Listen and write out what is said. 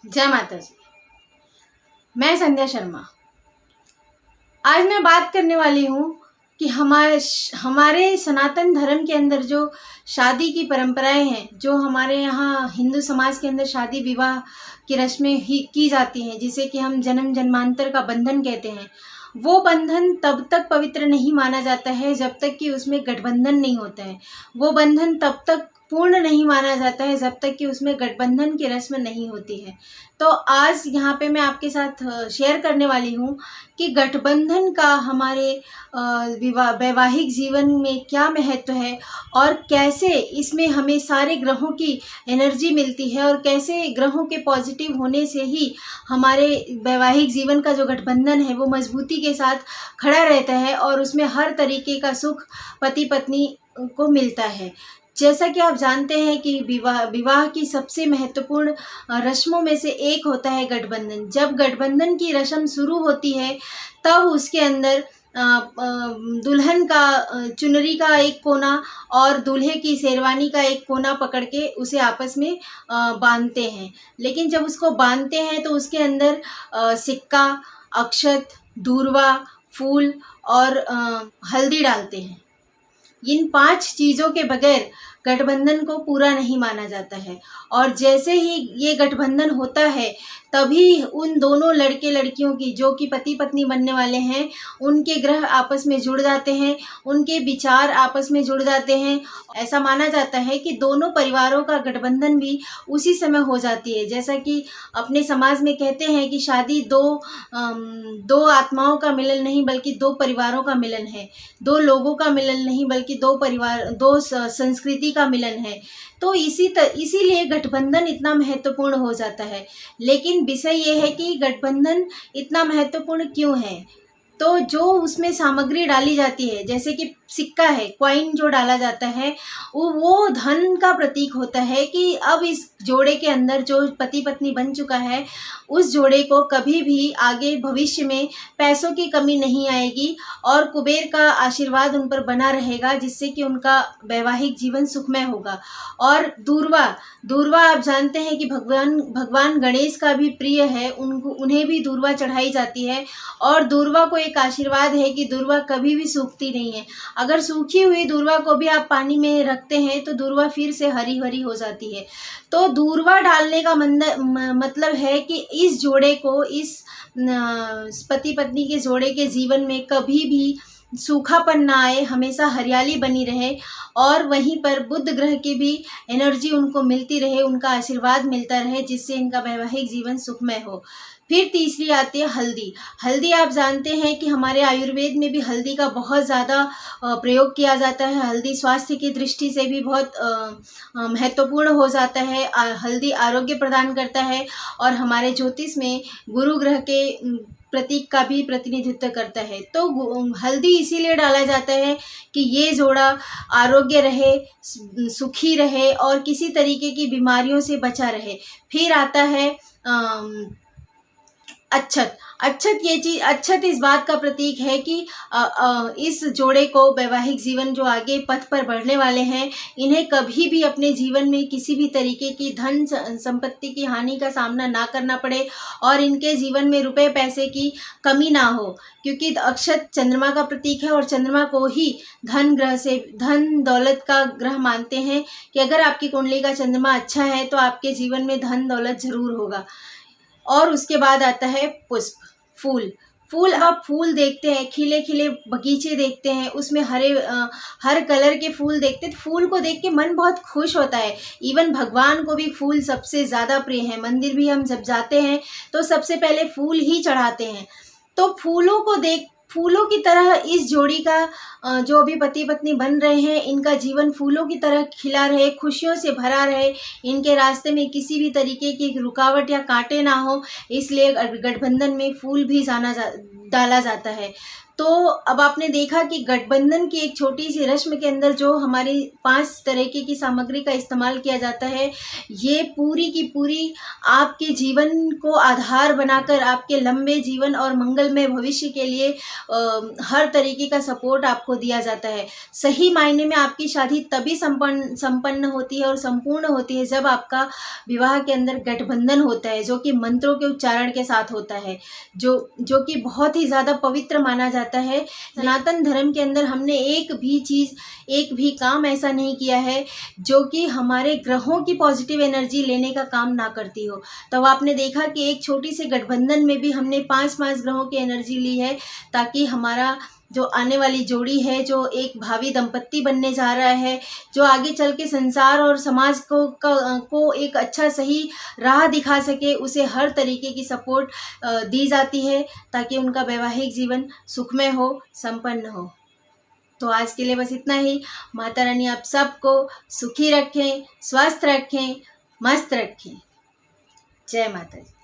जय माता जी। मैं संध्या शर्मा। आज मैं बात करने वाली हूँ कि हमारे सनातन धर्म के अंदर जो शादी की परंपराएं हैं, जो हमारे यहाँ हिंदू समाज के अंदर शादी विवाह की रस्में ही की जाती हैं, जिसे कि हम जन्म जन्मांतर का बंधन कहते हैं, वो बंधन तब तक पवित्र नहीं माना जाता है जब तक कि उसमें गठबंधन नहीं होता है। वो बंधन तब तक पूर्ण नहीं माना जाता है जब तक कि उसमें गठबंधन की रस्म नहीं होती है। तो आज यहाँ पे मैं आपके साथ शेयर करने वाली हूँ कि गठबंधन का हमारे वैवाहिक जीवन में क्या महत्व है और कैसे इसमें हमें सारे ग्रहों की एनर्जी मिलती है और कैसे ग्रहों के पॉजिटिव होने से ही हमारे वैवाहिक जीवन का जो गठबंधन है वो मजबूती के साथ खड़ा रहता है और उसमें हर तरीके का सुख पति पत्नी को मिलता है। जैसा कि आप जानते हैं कि विवाह की सबसे महत्वपूर्ण रस्मों में से एक होता है गठबंधन। जब गठबंधन की रस्म शुरू होती है तब उसके अंदर दुल्हन का चुनरी का एक कोना और दूल्हे की शेरवानी का एक कोना पकड़ के उसे आपस में बांधते हैं। लेकिन जब उसको बांधते हैं तो उसके अंदर सिक्का, अक्षत, दूर्वा, फूल और हल्दी डालते हैं। इन 5 चीज़ों के बगैर गठबंधन को पूरा नहीं माना जाता है। और जैसे ही ये गठबंधन होता है तभी उन दोनों लड़के लड़कियों की, जो कि पति पत्नी बनने वाले हैं, उनके ग्रह आपस में जुड़ जाते हैं, उनके विचार आपस में जुड़ जाते हैं। ऐसा माना जाता है कि दोनों परिवारों का गठबंधन भी उसी समय हो जाती है। जैसा कि अपने समाज में कहते हैं कि शादी दो आत्माओं का मिलन नहीं बल्कि 2 परिवारों का मिलन है, 2 लोगों का मिलन नहीं बल्कि 2 संस्कृति का मिलन है। तो इसीलिए गठबंधन इतना महत्वपूर्ण हो जाता है। लेकिन विषय ये है कि गठबंधन इतना महत्वपूर्ण क्यों है। तो जो उसमें सामग्री डाली जाती है, जैसे कि सिक्का है, कॉइन जो डाला जाता है, वो धन का प्रतीक होता है कि अब इस जोड़े के अंदर जो पति पत्नी बन चुका है उस जोड़े को कभी भी आगे भविष्य में पैसों की कमी नहीं आएगी और कुबेर का आशीर्वाद उन पर बना रहेगा, जिससे कि उनका वैवाहिक जीवन सुखमय होगा। और दूर्वा आप जानते हैं कि भगवान गणेश का भी प्रिय है, उन्हें भी दूर्वा चढ़ाई जाती है। और दूर्वा को एक आशीर्वाद है कि दूर्वा कभी भी सूखती नहीं है। अगर सूखी हुई दूर्वा को भी आप पानी में रखते हैं तो दूर्वा फिर से हरी भरी हो जाती है। तो दूर्वा डालने का मतलब है कि इस जोड़े को, इस पति पत्नी के जोड़े के जीवन में कभी भी सूखापन ना आए, हमेशा हरियाली बनी रहे और वहीं पर बुध ग्रह की भी एनर्जी उनको मिलती रहे, उनका आशीर्वाद मिलता रहे, जिससे इनका वैवाहिक जीवन सुखमय हो। फिर तीसरी आती है हल्दी। हल्दी आप जानते हैं कि हमारे आयुर्वेद में भी हल्दी का बहुत ज़्यादा प्रयोग किया जाता है। हल्दी स्वास्थ्य की दृष्टि से भी बहुत महत्वपूर्ण हो जाता है। हल्दी आरोग्य प्रदान करता है और हमारे ज्योतिष में गुरु ग्रह के प्रतीक का भी प्रतिनिधित्व करता है। तो हल्दी इसीलिए डाला जाता है कि ये जोड़ा आरोग्य रहे, सुखी रहे और किसी तरीके की बीमारियों से बचा रहे। फिर आता है अच्छत इस बात का प्रतीक है कि इस जोड़े को वैवाहिक जीवन जो आगे पथ पर बढ़ने वाले हैं, इन्हें कभी भी अपने जीवन में किसी भी तरीके की धन संपत्ति की हानि का सामना ना करना पड़े और इनके जीवन में रुपए पैसे की कमी ना हो, क्योंकि अक्षत चंद्रमा का प्रतीक है और चंद्रमा को ही धन दौलत का ग्रह मानते हैं कि अगर आपकी कुंडली का चंद्रमा अच्छा है तो आपके जीवन में धन दौलत जरूर होगा। और उसके बाद आता है पुष्प, फूल। आप फूल देखते हैं, खिले खिले बगीचे देखते हैं, उसमें हर कलर के फूल देखते हैं, फूल को देख के मन बहुत खुश होता है। इवन भगवान को भी फूल सबसे ज़्यादा प्रिय है। मंदिर भी हम जब जाते हैं तो सबसे पहले फूल ही चढ़ाते हैं। तो फूलों की तरह इस जोड़ी का जो भी पति पत्नी बन रहे हैं, इनका जीवन फूलों की तरह खिला रहे, खुशियों से भरा रहे, इनके रास्ते में किसी भी तरीके की रुकावट या कांटे ना हो, इसलिए गठबंधन में फूल भी डाला जाता है। तो अब आपने देखा कि गठबंधन की एक छोटी सी रस्म के अंदर जो हमारी 5 तरीके की सामग्री का इस्तेमाल किया जाता है, ये पूरी की पूरी आपके जीवन को आधार बनाकर आपके लंबे जीवन और मंगलमय भविष्य के लिए हर तरीके का सपोर्ट आपको दिया जाता है। सही मायने में आपकी शादी तभी संपन्न होती है और संपूर्ण होती है जब आपका विवाह के अंदर गठबंधन होता है, जो कि मंत्रों के उच्चारण के साथ होता है, जो कि बहुत ही ज़्यादा पवित्र माना जाता है। सनातन धर्म के अंदर हमने एक भी काम ऐसा नहीं किया है जो कि हमारे ग्रहों की पॉजिटिव एनर्जी लेने का काम ना करती हो। तो आपने देखा कि एक छोटी से गठबंधन में भी हमने 5 ग्रहों की एनर्जी ली है, ताकि हमारा जो आने वाली जोड़ी है, जो एक भावी दंपत्ति बनने जा रहा है, जो आगे चल के संसार और समाज को एक अच्छा सही राह दिखा सके, उसे हर तरीके की सपोर्ट दी जाती है, ताकि उनका वैवाहिक जीवन सुखमय हो, संपन्न हो। तो आज के लिए बस इतना ही। माता रानी आप सबको सुखी रखें, स्वस्थ रखें, मस्त रखें। जय माता दी।